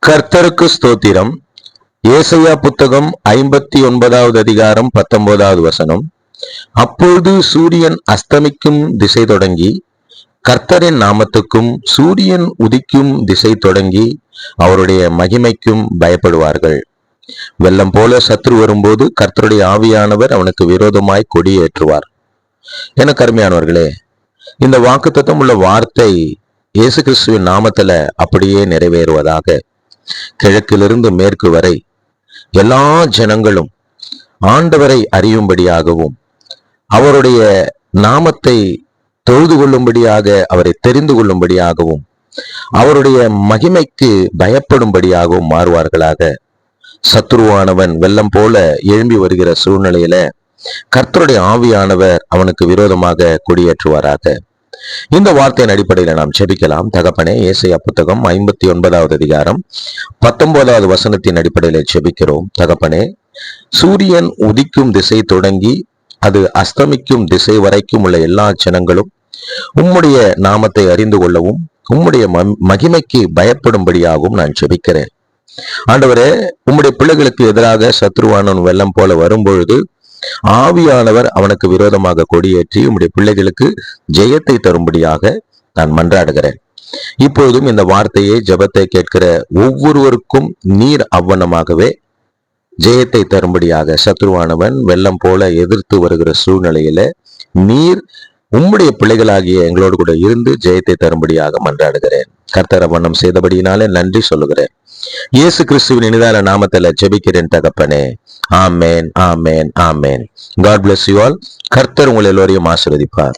கர்த்தருக்கு ஸ்தோத்திரம். ஏசாயா புத்தகம் 59வது அதிகாரம் 19வது வசனம். அப்பொழுது சூரியன் அஸ்தமிக்கும் திசை தொடங்கி கர்த்தரின் நாமத்துக்கும் சூரியன் உதிக்கும் திசை தொடங்கி அவருடைய மகிமைக்கும் பயப்படுவார்கள். வெள்ளம் போல சத்ரு வரும்போது கர்த்தருடைய ஆவியானவர் அவனுக்கு விரோதமாய் கொடியேற்றுவார். என கருமையானவர்களே, இந்த வாக்குத்தத்தம் உள்ள வார்த்தை இயேசு கிறிஸ்துவின் நாமத்துல அப்படியே நிறைவேறுவதாக. கிழக்கிலிருந்து மேற்கு வரை எல்லா ஜனங்களும் ஆண்டவரை அறியும்படியாகவும் அவருடைய நாமத்தை தொழுது கொள்ளும்படியாக, அவரை தெரிந்து கொள்ளும்படியாகவும், அவருடைய மகிமைக்கு பயப்படும்படியாகவும் மாறுவார்களாக. சத்துருவானவன் வெள்ளம் போல எழும்பி வருகிற சூழ்நிலையில கர்த்தருடைய ஆவியானவர் அவனுக்கு விரோதமாக கொடியேற்றுவாராக. இந்த வார்த்தையின் அடிப்படையில நாம் செபிக்கலாம். தகப்பனே, ஏசாயா புத்தகம் 59வது அதிகாரம் 19வது வசனத்தின் அடிப்படையில செபிக்கிறோம். தகப்பனே, சூரியன் உதிக்கும் திசை தொடங்கி அது அஸ்தமிக்கும் திசை வரைக்கும் உள்ள எல்லா ஜனங்களும் உம்முடைய நாமத்தை அறிந்து கொள்ளவும் உம்முடைய மகிமைக்கு பயப்படும்படியாகவும் நான் செபிக்கிறேன். ஆண்டவரே, உம்முடைய பிள்ளைகளுக்கு எதிராக சத்ருவானவன் வெள்ளம் போல வரும்பொழுது ஆவியானவர் அவனுக்கு விரோதமாக கொடியேற்றி உம்முடைய பிள்ளைகளுக்கு ஜெயத்தை தரும்படியாக நான் மன்றாடுகிறேன். இப்பொழுதும் இந்த வார்த்தையை, ஜெபத்தை கேட்கிற ஒவ்வொருவருக்கும் நீர் அவ்வண்ணமாகவே ஜெயத்தை தரும்படியாக, சத்ருவானவன் வெள்ளம் போல எதிர்த்து வருகிற சூழ்நிலையில நீர் உம்முடைய பிள்ளைகளாகிய எங்களோடு கூட இருந்து ஜெயத்தை தரும்படியாக மன்றாடுகிறேன். கர்த்தர் வண்ணம் செய்தபடியினாலே நன்றி சொல்லுகிறேன். இயேசு கிறிஸ்துவின் இனிதான நாமத்துல ஜெபிக்கிறேன் தகப்பனே. ஆமேன், ஆமேன், ஆமேன். God bless you all. கர்த்தர் உங்கள் எல்லோரையும் ஆசீர்வதிப்பார்.